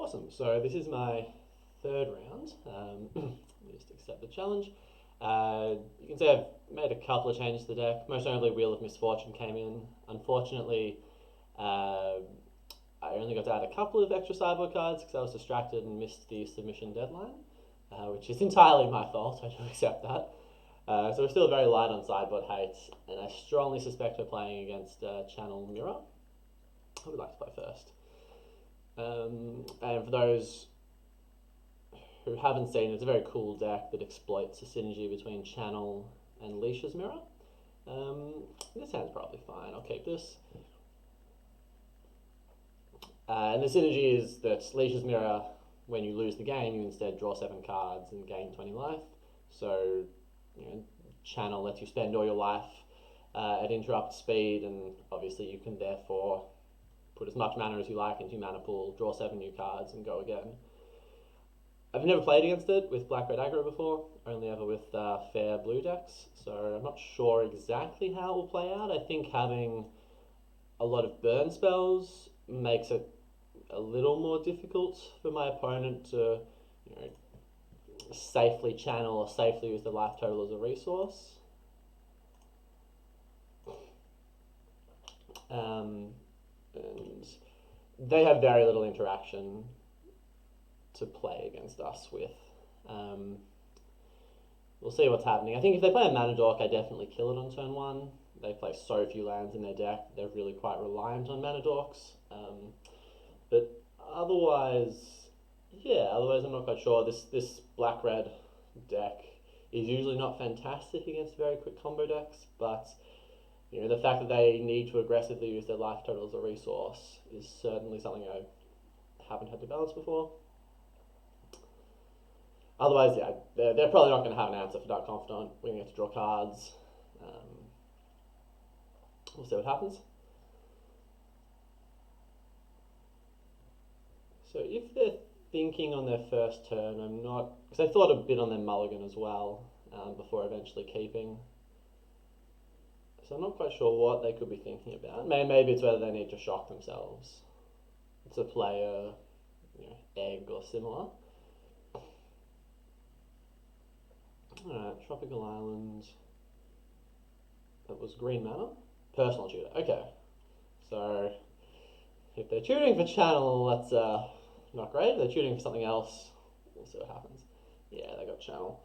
Awesome. So this is my third round. Let me just accept the challenge. You can see I've made a couple of changes to the deck. Most notably, Wheel of Misfortune came in. Unfortunately, I only got to add a couple of extra sideboard cards because I was distracted and missed the submission deadline, which is entirely my fault. I do accept that. So we're still very light on sideboard hate, and I strongly suspect we're playing against Channel Mirror. I would like to play first. And for those who haven't seen it, it's a very cool deck that exploits the synergy between Channel and Leash's Mirror. This hand's probably fine. I'll keep this. And the synergy is that Leash's Mirror, when you lose the game, you instead draw 7 cards and gain 20 life. So, Channel lets you spend all your life at interrupt speed, and obviously you can therefore put as much mana as you like into your mana pool, draw 7 new cards, and go again. I've never played against it with black-red aggro before, only ever with fair blue decks, so I'm not sure exactly how it will play out. I think having a lot of burn spells makes it a little more difficult for my opponent to safely channel or safely use the life total as a resource. And they have very little interaction to play against us with. We'll see what's happening. I think if they play a mana dork, I definitely kill it on turn 1. They play so few lands in their deck, they're really quite reliant on mana dorks. But otherwise, I'm not quite sure. This black-red deck is usually not fantastic against very quick combo decks, but the fact that they need to aggressively use their life total as a resource is certainly something I haven't had to balance before. Otherwise, they're probably not going to have an answer for Dark Confidant. We're going to have to draw cards. We'll see what happens. So if they're thinking on their first turn, I'm not, because I thought a bit on their mulligan as well before eventually keeping. So I'm not quite sure what they could be thinking about. Maybe it's whether they need to shock themselves to play a egg or similar. Alright, Tropical Island. That was green mana. Personal tutor. Okay. So if they're tutoring for Channel, that's not great. If they're tutoring for something else, we'll see what happens. Yeah, they got Channel.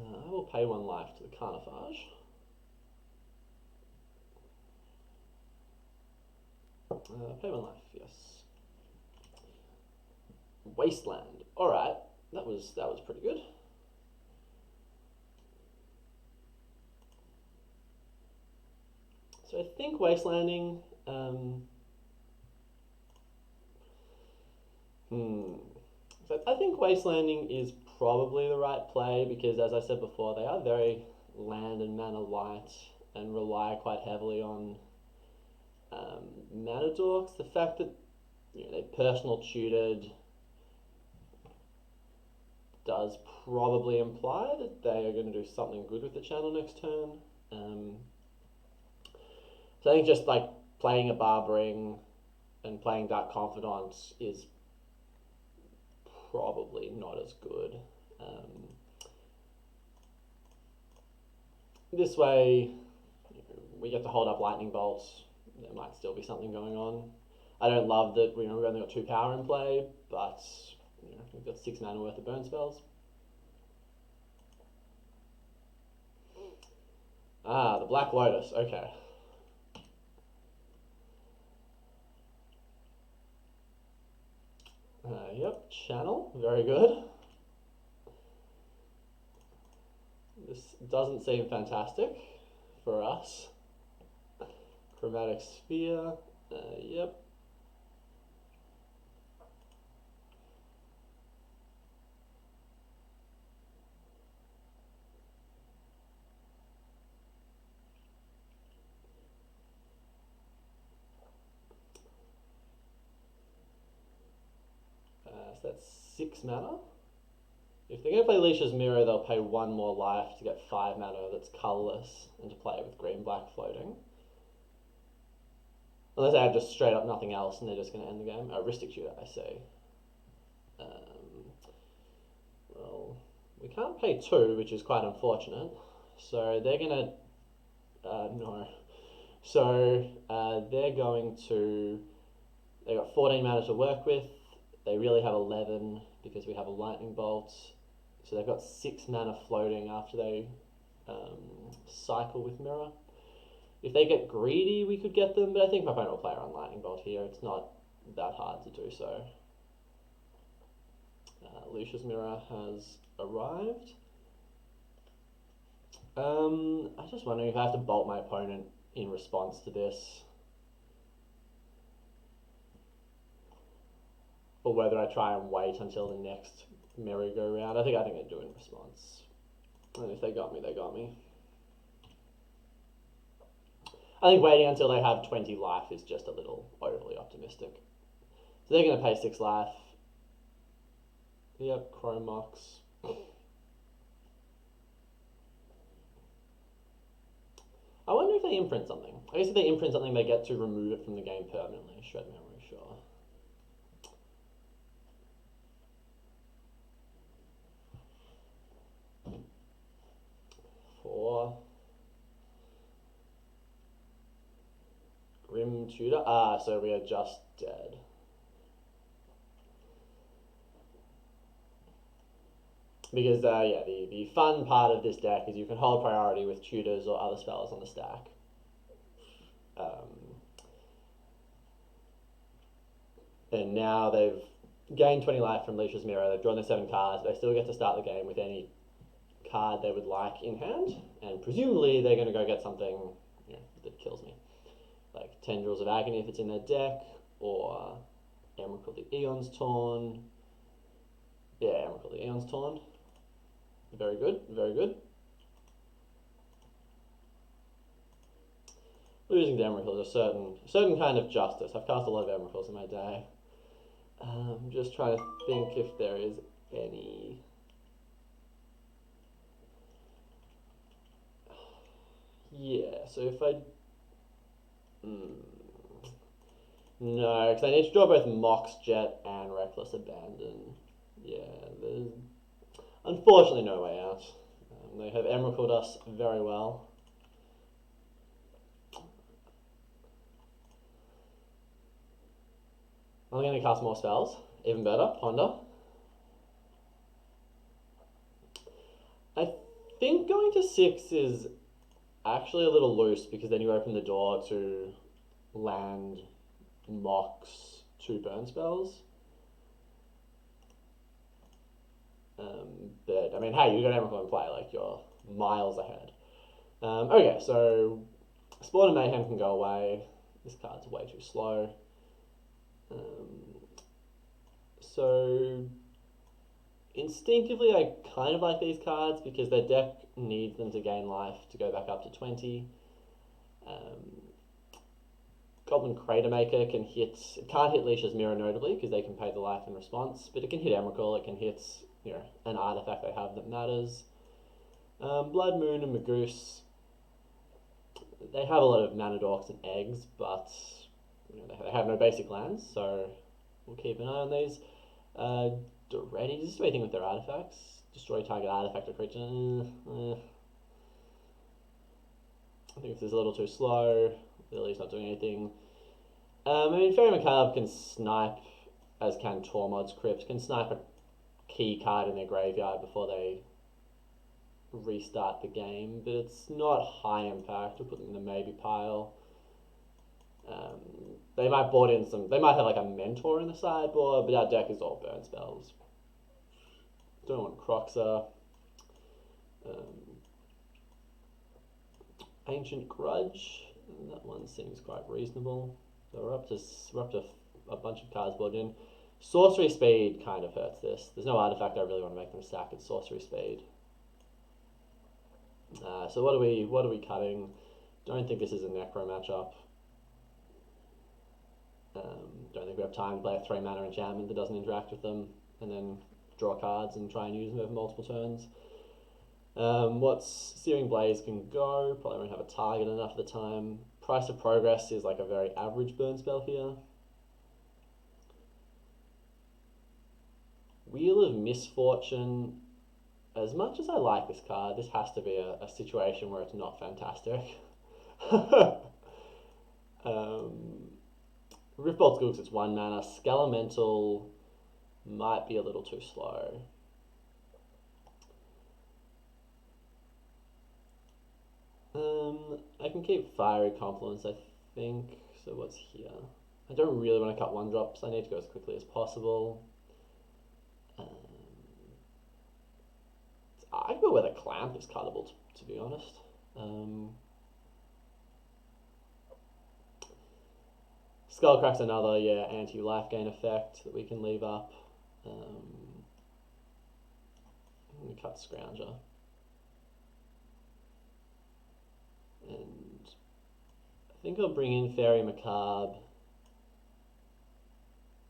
I will pay 1 life to the Carnifage. Pay 1 life, yes. Wasteland. Alright, that was pretty good. So I think Wastelanding, So I think Wastelanding is probably the right play because, as I said before, they are very land and mana light and rely quite heavily on mana dorks. The fact that they personal tutored does probably imply that they are going to do something good with the Channel next turn. So I think just like playing a Barbering and playing Dark Confidant is probably not as good. This way, we get to hold up Lightning Bolts. There might still be something going on. I don't love that we've only got 2 power in play, but we've got 6 mana worth of burn spells. The Black Lotus, okay. Yep, Channel, very good. This doesn't seem fantastic for us. Chromatic Sphere, yep. So that's 6 mana. If they're going to play Leash's Mirror, they'll pay 1 more life to get 5 mana that's colourless and to play it with green-black floating. Unless they have just straight up nothing else and they're just going to end the game. Ristic Tutor, I say. Well, we can't pay 2, which is quite unfortunate. So they're going to... no. So they're going to... They've got 14 mana to work with. They really have 11 because we have a lightning bolt. So they've got 6 mana floating after they cycle with mirror. If they get greedy, we could get them, but I think my opponent will play around lightning bolt here. It's not that hard to do so. Lucia's mirror has arrived. I'm just wondering if I have to bolt my opponent in response to this, or whether I try and wait until the next merry-go-round. I think I do in response. And if they got me, they got me. I think waiting until they have 20 life is just a little overly optimistic. So they're going to pay 6 life. Yep, Chromox. I wonder if they imprint something. I guess if they imprint something, they get to remove it from the game permanently. Shred memory, sure. Four. Grim Tutor. So we are just dead. Because, yeah, the fun part of this deck is you can hold priority with tutors or other spells on the stack. And now they've gained 20 life from Leisha's Mirror. They've drawn their 7 cards, but they still get to start the game with any card they would like in hand. And presumably they're going to go get something that kills me. Like Tendrils of Agony if it's in their deck, or Emerald of the Eon's Torn. Yeah, Emerald of the Eon's Torn. Very good, very good. Losing to Emerald is a certain kind of justice. I've cast a lot of Emeralds in my day. I'm just trying to think if there is any... Yeah, so if I... No, because I need to draw both Mox Jet and Reckless Abandon. Yeah, there's unfortunately no way out. They have Emerald us very well. I'm going to cast more spells. Even better, Ponder. I think going to 6 is actually a little loose because then you open the door to land Mox 2 burn spells. But, I mean, hey, you got Emerald in play, like, you're miles ahead. Okay, so Spawn and Mayhem can go away. This card's way too slow. So instinctively I kind of like these cards because their deck needs them to gain life to go back up to 20. Goblin Cratermaker can hit, it can't hit Leisha's Mirror notably because they can pay the life in response, but it can hit Emrakul, it can hit an artifact they have that matters. Blood Moon and Magoose, they have a lot of mana dorks and eggs, but they have no basic lands, so we'll keep an eye on these. Doretti, just anything with their artifacts. Destroy target artifact or creature. I think this is a little too slow. Lily's not doing anything. I mean, Fairy Macabre can snipe, as can Tormod's Crypt, can snipe a key card in their graveyard before they restart the game, but it's not high impact. We'll put them in the maybe pile. They might board in some, they might have like a Mentor in the sideboard, but our deck is all burn spells. Don't want Croxer. Ancient Grudge, that one seems quite reasonable. So we're up to a bunch of cards boarded in. Sorcery Speed kind of hurts this. There's no artifact I really want to make them sack. It's Sorcery Speed. So what are we cutting? Don't think this is a Necro matchup. Don't think we have time to play a 3 mana enchantment that doesn't interact with them, and then draw cards and try and use them over multiple turns. What's Searing Blaze can go? Probably won't have a target enough at the time. Price of Progress is like a very average burn spell here. Wheel of Misfortune, as much as I like this card, this has to be a situation where it's not fantastic. Riftbolt's good because it's 1 mana. Skelemental might be a little too slow. I can keep Fiery Confluence, I think. So what's here? I don't really want to cut 1-drops. I need to go as quickly as possible. I go where the Clamp is cuttable, to be honest. Skullcrack's another, anti-life gain effect that we can leave up. We cut Scrounger. And I think I'll bring in Fairy Macabre.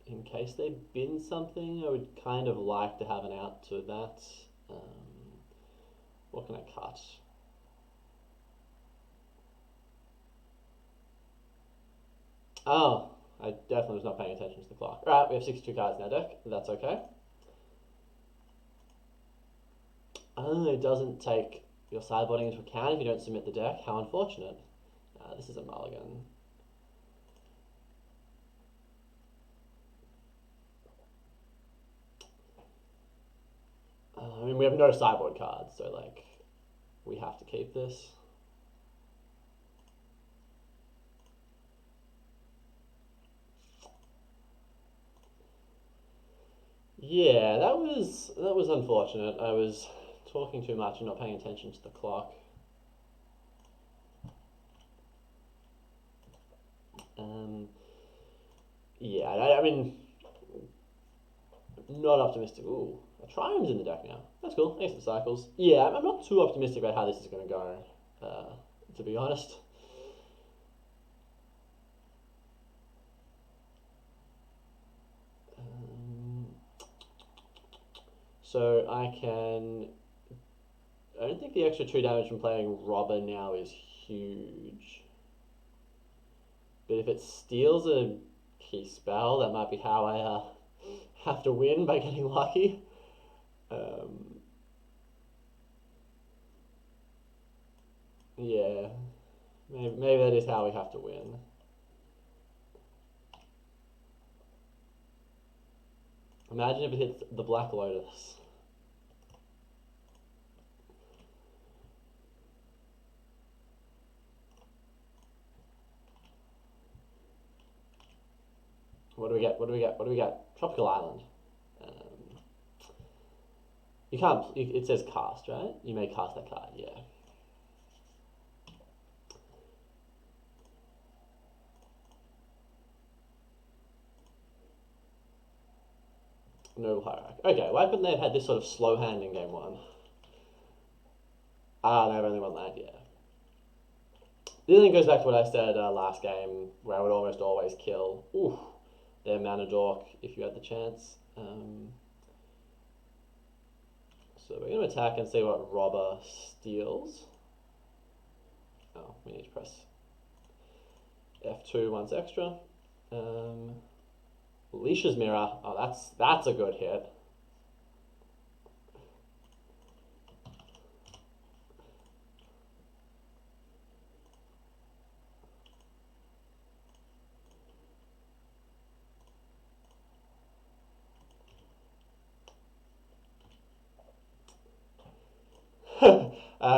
In case they bin something, I would kind of like to have an out to that. What can I cut? Oh, I definitely was not paying attention to the clock. Alright, we have 62 cards in our deck. That's okay. Oh, it doesn't take your sideboarding into account if you don't submit the deck. How unfortunate. This is a mulligan. I mean, we have no sideboard cards, so like, we have to keep this. Yeah, that was unfortunate. I was talking too much and not paying attention to the clock. Yeah, I mean, not optimistic. Ooh, a Triumph's in the deck now. That's cool. Thanks for the cycles. Yeah, I'm not too optimistic about how this is going to go, to be honest. So I don't think the extra 2 damage from playing Robber now is huge. But if it steals a key spell, that might be how I have to win by getting lucky. Yeah, maybe that is how we have to win. Imagine if it hits the Black Lotus. What do we get? What do we get? What do we get? Tropical Island. You can't. It says cast, right? You may cast that card. Yeah. Noble Hierarch. Okay, why couldn't they have had this sort of slow hand in game 1? They've only one land. Yeah. This thing goes back to what I said last game, where I would almost always kill their Mana Dork if you had the chance. So we're going to attack and see what Robber steals. Oh, we need to press F2 once extra. Leash's Mirror. Oh, that's a good hit.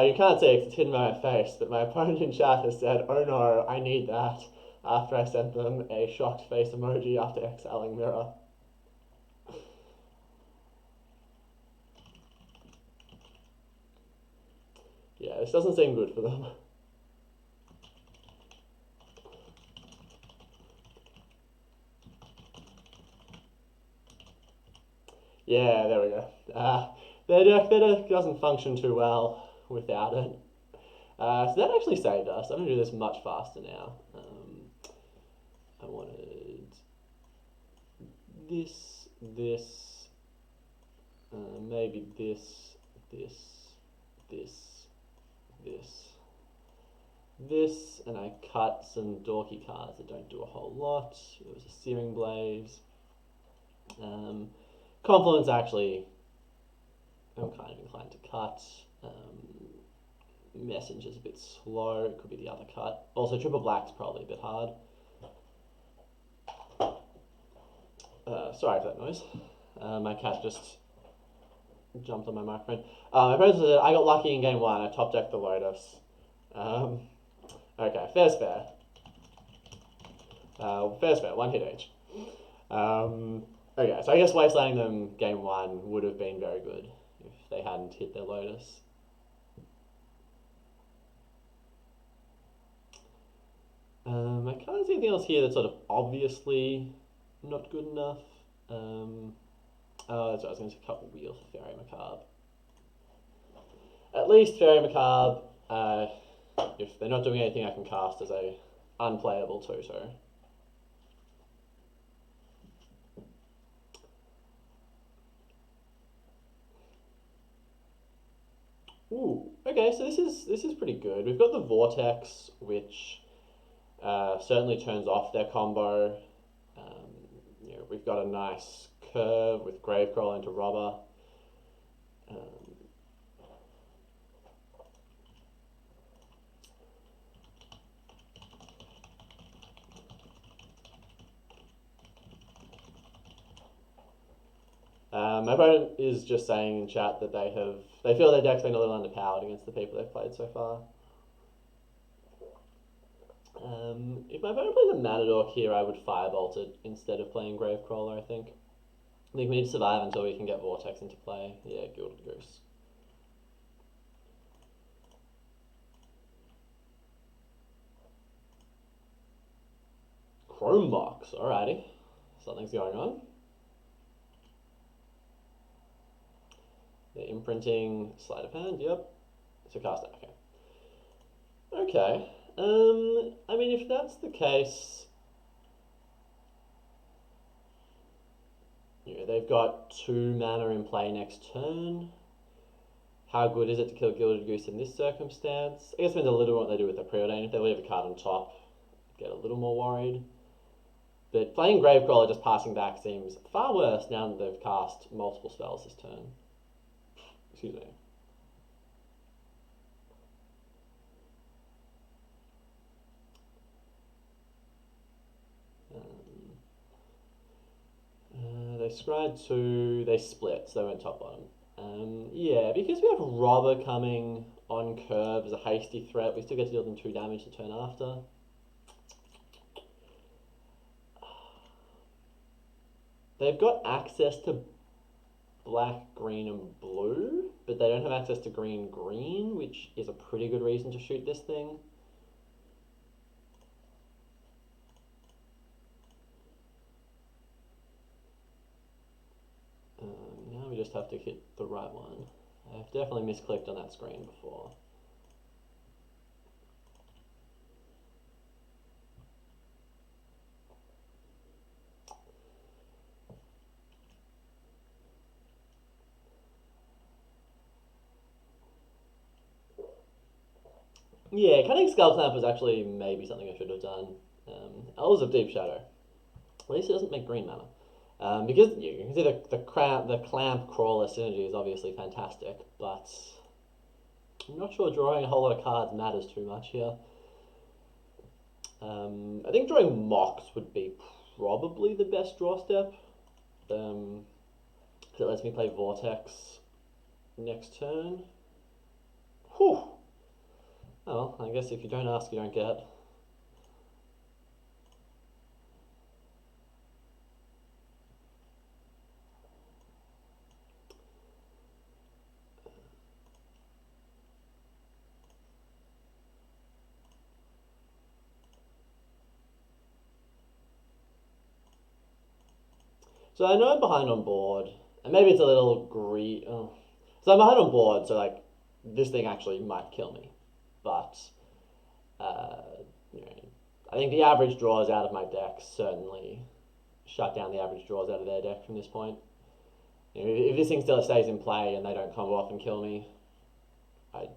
You can't see it, it's hidden by my face, but my opponent in chat has said, "Oh no, I need that," after I sent them a shocked face emoji after exiling Mirror. Yeah, this doesn't seem good for them. Yeah, there we go. Their deck doesn't function too well without it. So that actually saved us. I'm going to do this much faster now. I wanted this, maybe this, this, and I cut some dorky cards that don't do a whole lot. It was a Searing Blaze. Confluence, actually, I'm kind of inclined to cut. Messenger's a bit slow. It could be the other cut. Also, triple black's probably a bit hard. Sorry for that noise. My cat just jumped on my microphone. My friend said I got lucky in game one. I top decked the Lotus. Okay, fair's fair. Fair's fair. One hit each. Okay, so I guess wastelanding them game one would have been very good if they hadn't hit their Lotus. I can't see anything else here that's sort of obviously not good enough. Oh, that's what I was going to cut wheel for Fairy Macabre. At least Fairy Macabre, if they're not doing anything I can cast as a unplayable Toto. Ooh, okay, so this is pretty good. We've got the Vortex, which certainly turns off their combo. We've got a nice curve with Gravecrawler into Robber. My opponent is just saying in chat that they feel their deck's been a little underpowered against the people they've played so far. If my opponent plays a Matador here, I would Firebolt it instead of playing Gravecrawler, I think. I think we need to survive until we can get Vortex into play. Yeah, Gilded Goose. Chrome Box, alrighty. Something's going on. The imprinting sleight of hand, yep. So cast it, okay. Okay. I mean, if that's the case, they've got 2 mana in play next turn. How good is it to kill Gilded Goose in this circumstance? I guess it depends a little what they do with the Preordain. If they leave a card on top, I'd get a little more worried. But playing Gravecrawler just passing back seems far worse now that they've cast multiple spells this turn. Excuse me. They scryed 2, they split, so they went top bottom. Yeah, because we have Robber coming on curve as a hasty threat, we still get to deal them 2 damage the turn after. They've got access to black, green, and blue, but they don't have access to green, green, which is a pretty good reason to shoot this thing. Now we just have to hit the right one. I've definitely misclicked on that screen before. Yeah, cutting Skull Clamp was actually maybe something I should have done. Elves of Deep Shadow. At least it doesn't make green mana. Because you can see the Clamp Crawler synergy is obviously fantastic, but I'm not sure drawing a whole lot of cards matters too much here. I think drawing Mox would be probably the best draw step. Because it lets me play Vortex next turn. Whew. Oh, I guess if you don't ask, you don't get. So I know I'm behind on board, and maybe it's a little greedy. Oh. So I'm behind on board, so like this thing actually might kill me, but I think the average draws out of my deck certainly shut down the average draws out of their deck from this point. If this thing still stays in play and they don't combo off and kill me, I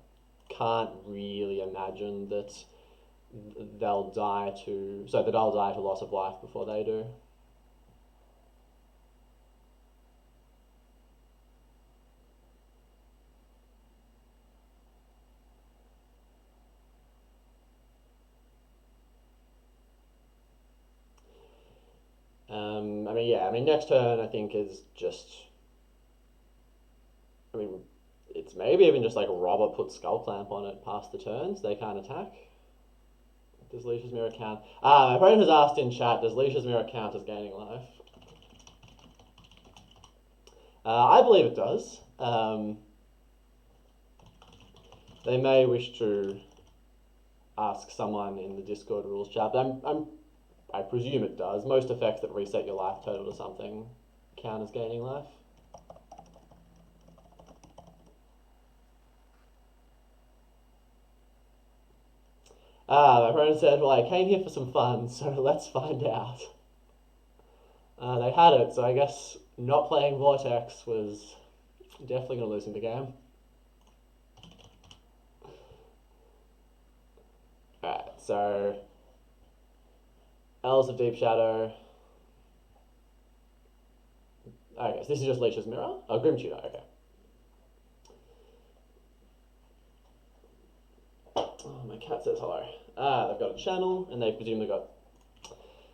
can't really imagine that they'll die to, so that I'll die to loss of life before they do. Next turn I think is just, I mean, it's maybe even just like Robert put Skull Clamp on it past the turns, they can't attack. Does Leash's Mirror count? My friend has asked in chat, does Leash's Mirror count as gaining life? I believe it does. They may wish to ask someone in the Discord rules chat, but I presume it does. Most effects that reset your life total to something count as gaining life. My friend said, well, I came here for some fun, so let's find out. They had it, so I guess not playing Vortex was definitely going to lose me the game. Alright, so Elves of Deep Shadow. Okay, so this is just Leash's Mirror? Oh, Grim Tutor, okay. Oh, my cat says hello. They've got a channel, and they've presumably got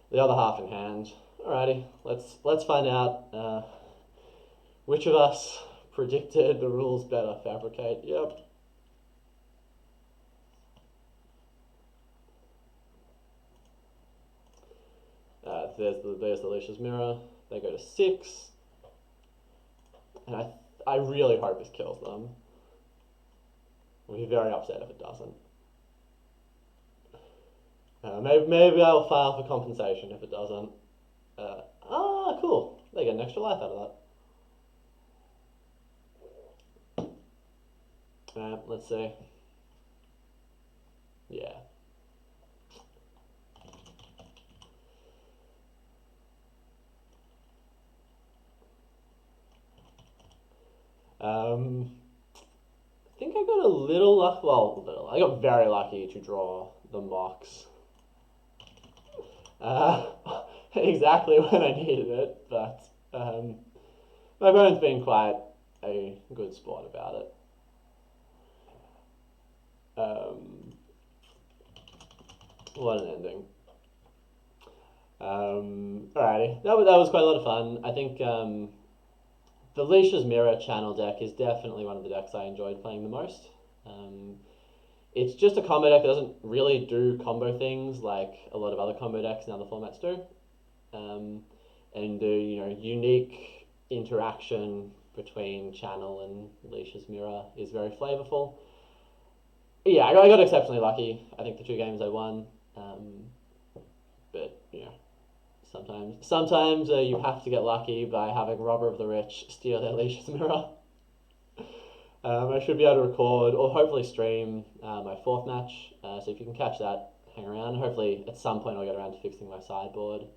the other half in hand. Alrighty, let's find out which of us predicted the rules better. Fabricate, yep. There's the Leash's Mirror. They go to 6. And I really hope this kills them. I'll be very upset if it doesn't. Maybe I'll file for compensation if it doesn't. Cool. They get an extra life out of that. Alright, let's see. Yeah. I think I got a little lucky. Well, little. I got very lucky to draw the Mox. Exactly when I needed it, but my opponent's been quite a good sport about it. What an ending. Alrighty, that was quite a lot of fun. I think the Leash's Mirror channel deck is definitely one of the decks I enjoyed playing the most. It's just a combo deck that doesn't really do combo things like a lot of other combo decks in other formats do. And the unique interaction between channel and Leash's Mirror is very flavorful. Yeah, I got exceptionally lucky. I think the 2 games I won. But sometimes you have to get lucky by having Robber of the Rich steal their Leash's Mirror. I should be able to record or hopefully stream my 4th match. So if you can catch that, hang around. Hopefully at some point I'll get around to fixing my sideboard.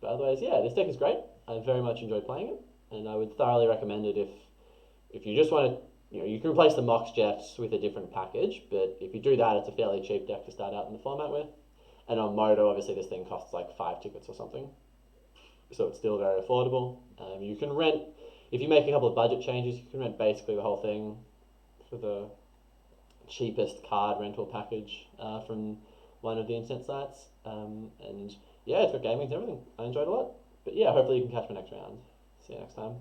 But otherwise, yeah, this deck is great. I very much enjoyed playing it, and I would thoroughly recommend it if you just want to. You can replace the Mox Jets with a different package, but if you do that, it's a fairly cheap deck to start out in the format with. And on Moto, obviously, this thing costs like 5 tickets or something, so it's still very affordable. You can rent, if you make a couple of budget changes, you can rent basically the whole thing for the cheapest card rental package from one of the internet sites. And yeah, it's got gaming and everything. I enjoyed it a lot. But yeah, hopefully you can catch me next round. See you next time.